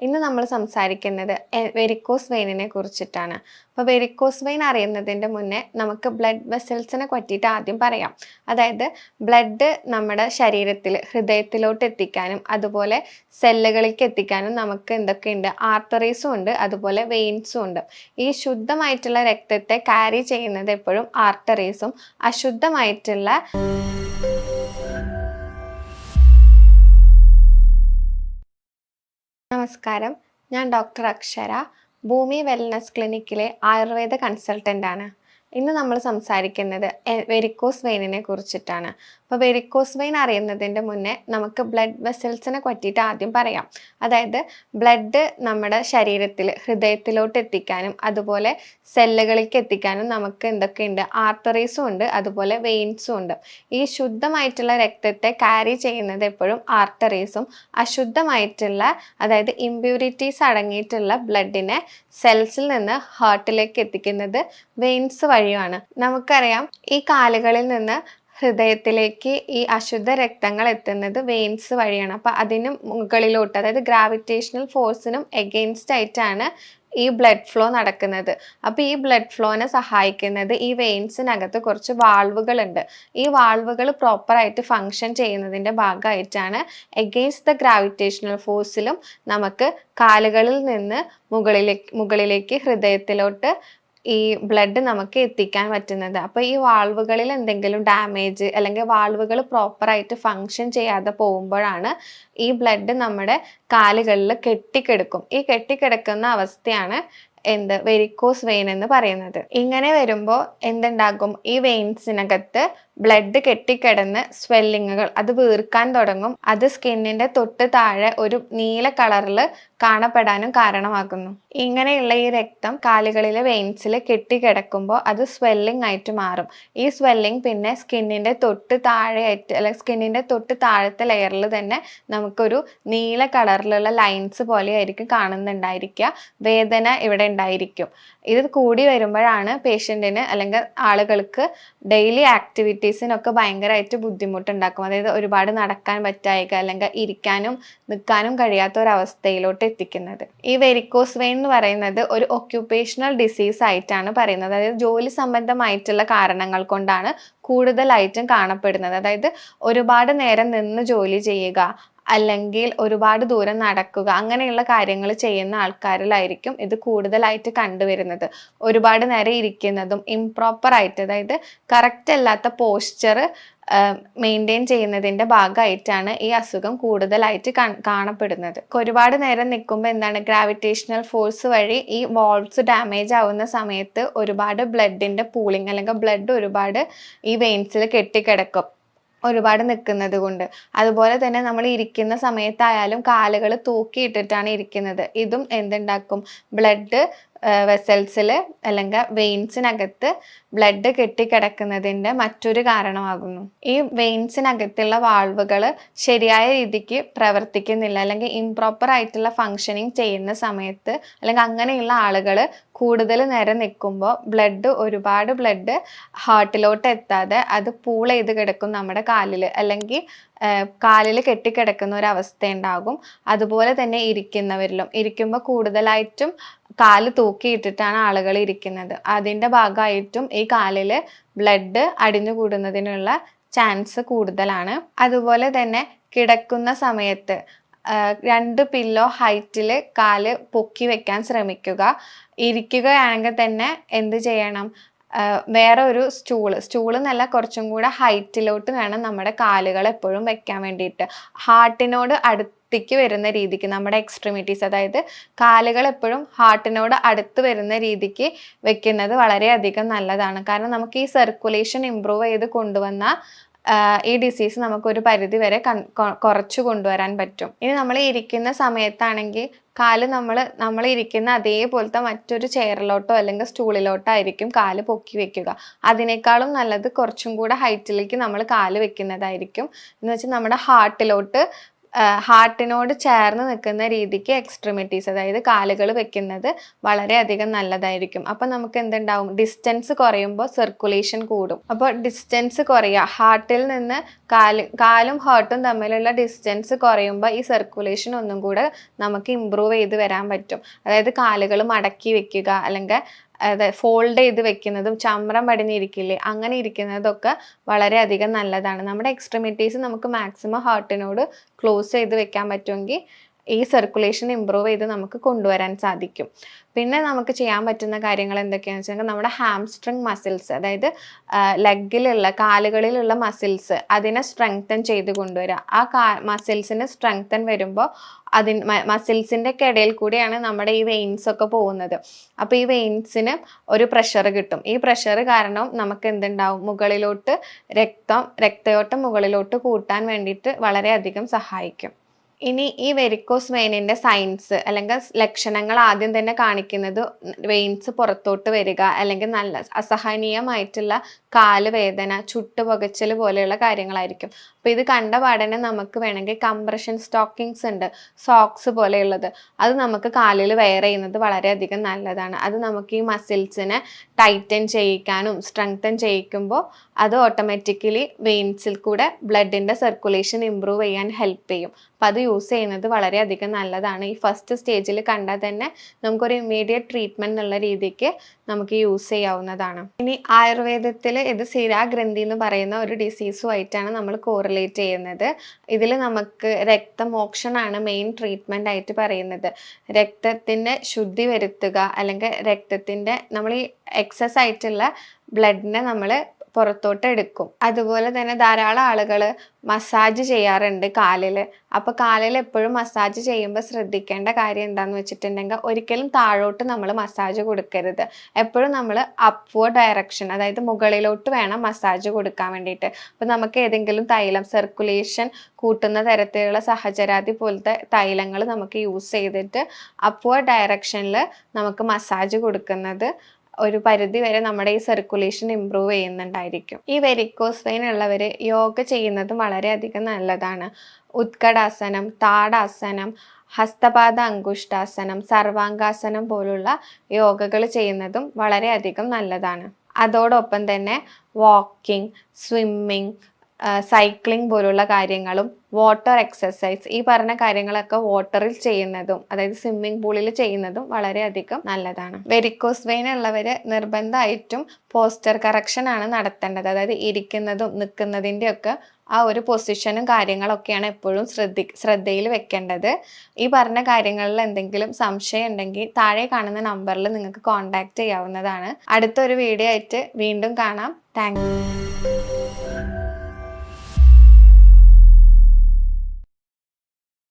ഇന്ന് നമ്മൾ സംസാരിക്കുന്നത് വെരിക്കോസ് വെയിനിനെ കുറിച്ചിട്ടാണ്. അപ്പോൾ വെരിക്കോസ് വെയിൻ അറിയുന്നതിൻ്റെ മുന്നേ നമുക്ക് ബ്ലഡ് വെസൽസിനെ പറ്റിയിട്ട് ആദ്യം പറയാം. അതായത് ബ്ലഡ് നമ്മുടെ ശരീരത്തിൽ ഹൃദയത്തിലോട്ട് എത്തിക്കാനും അതുപോലെ സെല്ലുകളിലേക്ക് എത്തിക്കാനും നമുക്ക് എന്തൊക്കെയുണ്ട്, ആർട്ടറീസും ഉണ്ട്, അതുപോലെ വെയിൻസും ഉണ്ട്. ഈ ശുദ്ധമായിട്ടുള്ള രക്തത്തെ ക്യാരി ചെയ്യുന്നത് എപ്പോഴും ആർട്ടറീസും, അശുദ്ധമായിട്ടുള്ള നമസ്കാരം, ഞാൻ ഡോക്ടർ അക്ഷര, ഭൂമി വെൽനസ് ക്ലിനിക്കിലെ ആയുർവേദ കൺസൾട്ടൻ്റ് ആണ്. ഇന്ന് നമ്മൾ സംസാരിക്കുന്നത് വെരിക്കോസ് വെയിനിനെ കുറിച്ചിട്ടാണ്. അപ്പോൾ വെരിക്കോസ് വെയിൻ അറിയുന്നതിൻ്റെ മുന്നേ നമുക്ക് ബ്ലഡ് വെസൽസിനെ പറ്റിയിട്ട് ആദ്യം പറയാം. അതായത് ബ്ലഡ് നമ്മുടെ ശരീരത്തിൽ ഹൃദയത്തിലോട്ട് എത്തിക്കാനും അതുപോലെ സെല്ലുകളിലേക്ക് എത്തിക്കാനും നമുക്ക് എന്തൊക്കെയുണ്ട്, ആർട്ടറീസും ഉണ്ട്, അതുപോലെ വെയിൻസും ഉണ്ട്. ഈ ശുദ്ധമായിട്ടുള്ള രക്തത്തെ ക്യാരി ചെയ്യുന്നത് എപ്പോഴും ആർട്ടറീസും, അശുദ്ധമായിട്ടുള്ള അതായത് ഇമ്പ്യൂരിറ്റീസ് അടങ്ങിയിട്ടുള്ള ബ്ലഡിനെ സെൽസിൽ നിന്ന് ഹാർട്ടിലേക്ക് എത്തിക്കുന്നത് വെയിൻസ് വഴിയാണ്. നമുക്കറിയാം, ഈ കാലുകളിൽ നിന്ന് ഹൃദയത്തിലേക്ക് ഈ അശുദ്ധ രക്തങ്ങൾ എത്തുന്നത് വെയിൻസ് വഴിയാണ്. അപ്പം അതിന് മുകളിലോട്ട്, അതായത് ഗ്രാവിറ്റേഷണൽ ഫോഴ്സിനും എഗെയിൻസ്റ്റ് ആയിട്ടാണ് ഈ ബ്ലഡ് ഫ്ലോ നടക്കുന്നത്. അപ്പോൾ ഈ ബ്ലഡ് ഫ്ലോനെ സഹായിക്കുന്നത് ഈ വെയിൻസിനകത്ത് കുറച്ച് വാൾവുകളുണ്ട്. ഈ വാൾവുകൾ പ്രോപ്പറായിട്ട് ഫങ്ഷൻ ചെയ്യുന്നതിൻ്റെ ഭാഗമായിട്ടാണ് എഗെയിൻസ്റ്റ് ദ ഗ്രാവിറ്റേഷണൽ ഫോഴ്സിലും നമുക്ക് കാലുകളിൽ നിന്ന് മുകളിലേക്ക് ഹൃദയത്തിലോട്ട് ഈ ബ്ലഡ് നമുക്ക് എത്തിക്കാൻ പറ്റുന്നത്. അപ്പോൾ ഈ വാൾവുകളിൽ എന്തെങ്കിലും ഡാമേജ് അല്ലെങ്കിൽ വാൾവുകൾ പ്രോപ്പറായിട്ട് ഫങ്ഷൻ ചെയ്യാതെ പോകുമ്പോഴാണ് ഈ ബ്ലഡ് നമ്മുടെ കാലുകളിൽ കെട്ടിക്കിടക്കും. ഈ കെട്ടിക്കിടക്കുന്ന അവസ്ഥയാണ് വെരിക്കോസ് വെയിൻ എന്ന് പറയുന്നത്. ഇങ്ങനെ വരുമ്പോൾ എന്തുണ്ടാകും, ഈ വെയിൻസിനകത്ത് ബ്ലഡ് കെട്ടിക്കിടന്ന് സ്വെല്ലിങ്ങുകൾ അത് വീർക്കാൻ തുടങ്ങും. അത് സ്കിന്നിന്റെ തൊട്ട് താഴെ ഒരു നീല കളറിൽ കാണപ്പെടാനും കാരണമാകുന്നു. ഇങ്ങനെയുള്ള ഈ രക്തം കാലുകളിലെ വെയിൻസിൽ കെട്ടിക്കിടക്കുമ്പോൾ അത് സ്വെല്ലിംഗ് ആയിട്ട് മാറും. ഈ സ്വെല്ലിംഗ് പിന്നെ സ്കിന്നിന്റെ തൊട്ട് താഴെയായിട്ട് അല്ലെങ്കിൽ സ്കിന്നിന്റെ തൊട്ട് താഴത്തെ ലെയറിൽ തന്നെ നമുക്കൊരു നീല കളറിലുള്ള ലൈൻസ് പോലെ ആയിരിക്കും കാണുന്നുണ്ടായിരിക്കുക. വേദന ഇവിടെ ഉണ്ടായിരിക്കും. ഇത് കൂടി വരുമ്പോഴാണ് പേഷ്യൻറ്റിന് അല്ലെങ്കിൽ ആളുകൾക്ക് ഡെയിലി ആക്ടിവിറ്റീസിനൊക്കെ ഭയങ്കരമായിട്ട് ബുദ്ധിമുട്ടുണ്ടാക്കും. അതായത് ഒരുപാട് നടക്കാൻ പറ്റായിക അല്ലെങ്കിൽ ഇരിക്കാനും നിൽക്കാനും കഴിയാത്ത ഒരവസ്ഥയിലോട്ട് എത്തിക്കുന്നത്. ഈ വെരിക്കോസ് വെയിൻ എന്ന് പറയുന്നത് ഒരു ഒക്യുപ്പേഷണൽ ഡിസീസ് ആയിട്ടാണ് പറയുന്നത്. അതായത് ജോലി സംബന്ധമായിട്ടുള്ള കാരണങ്ങൾ കൊണ്ടാണ് കൂടുതലായിട്ടും കാണപ്പെടുന്നത്. അതായത് ഒരുപാട് നേരം നിന്ന് ജോലി ചെയ്യുക അല്ലെങ്കിൽ ഒരുപാട് ദൂരം നടക്കുക, അങ്ങനെയുള്ള കാര്യങ്ങൾ ചെയ്യുന്ന ആൾക്കാരിലായിരിക്കും ഇത് കൂടുതലായിട്ട് കണ്ടുവരുന്നത്. ഒരുപാട് നേരം ഇരിക്കുന്നതും ഇംപ്രോപ്പറായിട്ട്, അതായത് കറക്റ്റ് അല്ലാത്ത പോസ്ചർ മെയിൻറ്റെയിൻ ചെയ്യുന്നതിൻ്റെ ഭാഗമായിട്ടാണ് ഈ അസുഖം കൂടുതലായിട്ട് കാണപ്പെടുന്നത്. ഒരുപാട് നേരം നിൽക്കുമ്പോൾ എന്താണ്, ഗ്രാവിറ്റേഷണൽ ഫോഴ്സ് വഴി ഈ വാൾവ്സ് ഡാമേജ് ആവുന്ന സമയത്ത് ഒരുപാട് ബ്ലഡിൻ്റെ പൂളിങ് അല്ലെങ്കിൽ ബ്ലഡ് ഒരുപാട് ഈ വെയിൻസിൽ കെട്ടിക്കിടക്കും ഒരുപാട് നിൽക്കുന്നത് കൊണ്ട്. അതുപോലെ തന്നെ നമ്മൾ ഇരിക്കുന്ന സമയത്തായാലും കാലുകൾ തൂക്കിയിട്ടിട്ടാണ് ഇരിക്കുന്നത്. ഇതും എന്തുണ്ടാക്കും, ബ്ലഡ് വെസൽസിൽ അല്ലെങ്കിൽ വെയിൻസിനകത്ത് ബ്ലഡ് കെട്ടിക്കിടക്കുന്നതിൻ്റെ മറ്റൊരു കാരണമാകുന്നു. ഈ വെയിൻസിനകത്തുള്ള വാൾവുകൾ ശരിയായ രീതിക്ക് പ്രവർത്തിക്കുന്നില്ല അല്ലെങ്കിൽ ഇംപ്രോപ്പർ ആയിട്ടുള്ള ഫങ്ഷനിങ് ചെയ്യുന്ന സമയത്ത് അല്ലെങ്കിൽ അങ്ങനെയുള്ള ആളുകൾ കൂടുതൽ നേരം നിൽക്കുമ്പോൾ ഒരുപാട് ബ്ലഡ് ഹാർട്ടിലോട്ട് എത്താതെ അത് പൂൾ ചെയ്ത് കിടക്കും നമ്മുടെ കാലിൽ, അല്ലെങ്കിൽ കാലിൽ കെട്ടിക്കിടക്കുന്ന ഒരു അവസ്ഥ ഉണ്ടാകും. അതുപോലെ തന്നെ ഇരിക്കുമ്പോൾ കൂടുതലായിട്ടും കാല് തൂക്കിയിട്ടിട്ടാണ് ആളുകൾ ഇരിക്കുന്നത്. അതിൻ്റെ ഭാഗമായിട്ടും ഈ കാലിൽ ബ്ലഡ് അടിഞ്ഞുകൂടുന്നതിനുള്ള ചാൻസ് കൂടുതലാണ്. അതുപോലെ തന്നെ കിടക്കുന്ന സമയത്ത് 2 പില്ലോ ഹൈറ്റിൽ കാല് പൊക്കി വെക്കാൻ ശ്രമിക്കുക. ഇരിക്കുകയാണെങ്കിൽ തന്നെ എന്ത് ചെയ്യണം, വേറെ ഒരു സ്റ്റൂള് എന്നല്ല, കുറച്ചും കൂടെ ഹൈറ്റിലോട്ട് വേണം നമ്മുടെ കാലുകൾ എപ്പോഴും വെക്കാൻ വേണ്ടിയിട്ട്. ഹാർട്ടിനോട് അടുത്തേക്ക് വരുന്ന രീതിക്ക് നമ്മുടെ എക്സ്ട്രിമിറ്റീസ്, അതായത് കാലുകൾ എപ്പോഴും ഹാർട്ടിനോട് അടുത്ത് വരുന്ന രീതിക്ക് വെക്കുന്നത് വളരെയധികം നല്ലതാണ്. കാരണം നമുക്ക് ഈ സർക്കുലേഷൻ ഇമ്പ്രൂവ് ചെയ്ത് കൊണ്ടുവന്ന ഈ ഡിസീസ് നമുക്കൊരു പരിധി വരെ കുറച്ചു കൊണ്ടുവരാൻ പറ്റും. ഇനി നമ്മൾ ഇരിക്കുന്ന സമയത്താണെങ്കിൽ കാല് നമ്മൾ ഇരിക്കുന്ന അതേപോലത്തെ മറ്റൊരു ചെയറിലോട്ടോ അല്ലെങ്കിൽ സ്റ്റൂളിലോട്ടോ ആയിരിക്കും കാല് പൊക്കി വെക്കുക. അതിനേക്കാളും നല്ലത് കുറച്ചും കൂടെ ഹൈറ്റിലേക്ക് നമ്മൾ കാല് വെക്കുന്നതായിരിക്കും. എന്ന് വെച്ചാൽ നമ്മുടെ ഹാർട്ടിലോട്ട് ഹാർട്ടിനോട് ചേർന്ന് നിൽക്കുന്ന രീതിക്ക് എക്സ്ട്രിമിറ്റീസ്, അതായത് കാലുകൾ വെക്കുന്നത് വളരെയധികം നല്ലതായിരിക്കും. അപ്പം നമുക്ക് എന്തുണ്ടാവും, ഡിസ്റ്റൻസ് കുറയുമ്പോൾ സർക്കുലേഷൻ കൂടും. അപ്പോൾ ഡിസ്റ്റൻസ് കുറയുക, ഹാർട്ടിൽ നിന്ന് കാലും ഹാർട്ടും തമ്മിലുള്ള ഡിസ്റ്റൻസ് കുറയുമ്പോൾ ഈ സർക്കുലേഷൻ ഒന്നും കൂടെ നമുക്ക് ഇമ്പ്രൂവ് ചെയ്ത് വരാൻ പറ്റും. അതായത് കാലുകൾ മടക്കി വെക്കുക, അല്ലെങ്കിൽ ഫോൾഡ് ചെയ്ത് വെക്കുന്നതും ചമ്രം പടിഞ്ഞിരിക്കില്ലേ, അങ്ങനെ ഇരിക്കുന്നതൊക്കെ വളരെയധികം നല്ലതാണ്. നമ്മുടെ എക്സ്ട്രിമിറ്റീസ് നമുക്ക് മാക്സിമം ഹാർട്ടിനോട് ക്ലോസ് ചെയ്ത് വെക്കാൻ പറ്റുമെങ്കിൽ ഈ സർക്കുലേഷൻ ഇമ്പ്രൂവ് ചെയ്ത് നമുക്ക് കൊണ്ടുവരാൻ സാധിക്കും. പിന്നെ നമുക്ക് ചെയ്യാൻ പറ്റുന്ന കാര്യങ്ങൾ എന്തൊക്കെയാണെന്ന് വെച്ചാൽ നമ്മുടെ ഹാംസ്ട്രിങ് മസിൽസ്, അതായത് ലെഗിലുള്ള കാലുകളിലുള്ള മസിൽസ്, അതിനെ സ്ട്രെങ്തൻ ചെയ്ത് കൊണ്ടുവരിക. ആ മസിൽസിന് സ്ട്രെങ്തൻ വരുമ്പോൾ മസിൽസിൻ്റെ ഒക്കെ ഇടയിൽ കൂടിയാണ് നമ്മുടെ ഈ വെയിൻസ് ഒക്കെ പോകുന്നത്. അപ്പോൾ ഈ വെയിൻസിന് ഒരു പ്രഷർ കിട്ടും. ഈ പ്രഷർ കാരണം നമുക്ക് എന്തുണ്ടാവും, മുകളിലോട്ട് രക്തയോട്ടം മുകളിലോട്ട് കൂട്ടാൻ വേണ്ടിയിട്ട് വളരെയധികം സഹായിക്കും. ഇനി ഈ വെരിക്കോസ് വെയിനിന്റെ സൈൻസ് അല്ലെങ്കിൽ ലക്ഷണങ്ങൾ ആദ്യം തന്നെ കാണിക്കുന്നത് വെയിൻസ് പുറത്തോട്ട് വരിക, അല്ലെങ്കിൽ നല്ല അസഹനീയമായിട്ടുള്ള കാല് വേദന, ചുട്ടുപുകച്ചൽ പോലെയുള്ള കാര്യങ്ങളായിരിക്കും. അപ്പോൾ ഇത് കണ്ട പാടനെ നമുക്ക് വേണമെങ്കിൽ കംപ്രഷൻ സ്റ്റോക്കിങ്സ് ഉണ്ട്, സോക്സ് പോലെയുള്ളത്, അത് നമുക്ക് കാലിൽ വെയർ ചെയ്യുന്നത് വളരെയധികം നല്ലതാണ്. അത് നമുക്ക് ഈ മസിൽസിനെ ടൈറ്റൻ ചെയ്യിക്കാനും സ്ട്രെങ്തൻ ചെയ്യിക്കുമ്പോൾ അത് ഓട്ടോമാറ്റിക്കലി വെയിൻസിൽ കൂടെ ബ്ലഡിൻ്റെ സർക്കുലേഷൻ ഇമ്പ്രൂവ് ചെയ്യാൻ ഹെൽപ്പ് ചെയ്യും. അപ്പം അത് യൂസ് ചെയ്യുന്നത് വളരെയധികം നല്ലതാണ്. ഈ ഫസ്റ്റ് സ്റ്റേജിൽ കണ്ടാൽ തന്നെ നമുക്കൊരു ഇമ്മീഡിയറ്റ് ട്രീറ്റ്മെൻറ്റ് എന്നുള്ള രീതിക്ക് നമുക്ക് യൂസ് ചെയ്യാവുന്നതാണ്. ഇനി ആയുർവേദത്തിൽ ഇത് സിരാഗ്രന്ഥി എന്ന് പറയുന്ന ഒരു ഡിസീസുമായിട്ടാണ് നമ്മൾ കോറിലേറ്റ് ചെയ്യുന്നത്. ഇതിൽ നമുക്ക് രക്തമോക്ഷനാണ് മെയിൻ ട്രീറ്റ്മെൻ്റ് ആയിട്ട് പറയുന്നത്. രക്തത്തിൻ്റെ ശുദ്ധി വരുത്തുക, അല്ലെങ്കിൽ രക്തത്തിൻ്റെ നമ്മൾ ഈ എക്സസ് ആയിട്ടുള്ള ബ്ലഡിനെ നമ്മൾ പുറത്തോട്ട് എടുക്കും. അതുപോലെ തന്നെ ധാരാളം ആളുകൾ മസാജ് ചെയ്യാറുണ്ട് കാലിൽ. അപ്പോൾ കാലിൽ എപ്പോഴും മസാജ് ചെയ്യുമ്പോൾ ശ്രദ്ധിക്കേണ്ട കാര്യം എന്താണെന്ന് വെച്ചിട്ടുണ്ടെങ്കിൽ ഒരിക്കലും താഴോട്ട് നമ്മൾ മസാജ് കൊടുക്കരുത്. എപ്പോഴും നമ്മൾ അപ്വേർഡ് ഡയറക്ഷൻ, അതായത് മുകളിലോട്ട് വേണം മസാജ് കൊടുക്കാൻ വേണ്ടിയിട്ട്. അപ്പോൾ നമുക്ക് ഏതെങ്കിലും തൈലം, സർക്കുലേഷൻ കൂട്ടുന്ന തരത്തിലുള്ള സഹചരാതി പോലത്തെ തൈലങ്ങൾ നമുക്ക് യൂസ് ചെയ്തിട്ട് അപ്വേർഡ് ഡയറക്ഷനിൽ നമുക്ക് മസാജ് കൊടുക്കുന്നത് ഒരു പരിധി വരെ നമ്മുടെ ഈ സർക്കുലേഷൻ ഇമ്പ്രൂവ് ചെയ്യുന്നുണ്ടായിരിക്കും. ഈ വെരിക്കോസ് വെയിൻ ഉള്ളവർ യോഗ ചെയ്യുന്നതും വളരെയധികം നല്ലതാണ്. ഉത്കടാസനം, താടാസനം, ഹസ്തപാദ അങ്കുഷ്ടാസനം, സർവാംഗാസനം പോലുള്ള യോഗകൾ ചെയ്യുന്നതും വളരെയധികം നല്ലതാണ്. അതോടൊപ്പം തന്നെ വാക്കിംഗ്, സ്വിമ്മിങ്, സൈക്ലിംഗ് പോലുള്ള കാര്യങ്ങളും വാട്ടർ എക്സസൈസ്, ഈ പറഞ്ഞ കാര്യങ്ങളൊക്കെ വാട്ടറിൽ ചെയ്യുന്നതും, അതായത് സ്വിമ്മിംഗ് പൂളിൽ ചെയ്യുന്നതും വളരെയധികം നല്ലതാണ്. വെരിക്കോസ് വെയിൻ ഉള്ളവർ നിർബന്ധമായിട്ടും പോസ്റ്റർ കറക്ഷൻ ആണ് നടത്തേണ്ടത്. അതായത് ഇരിക്കുന്നതും നിൽക്കുന്നതിൻ്റെ ഒക്കെ ആ ഒരു പൊസിഷനും കാര്യങ്ങളൊക്കെയാണ് എപ്പോഴും ശ്രദ്ധയിൽ വെക്കേണ്ടത്. ഈ പറഞ്ഞ കാര്യങ്ങളിൽ എന്തെങ്കിലും സംശയം ഉണ്ടെങ്കിൽ താഴെ കാണുന്ന നമ്പറിൽ നിങ്ങൾക്ക് കോൺടാക്ട് ചെയ്യാവുന്നതാണ്. അടുത്തൊരു വീഡിയോ ആയിട്ട് വീണ്ടും കാണാം. Thank you.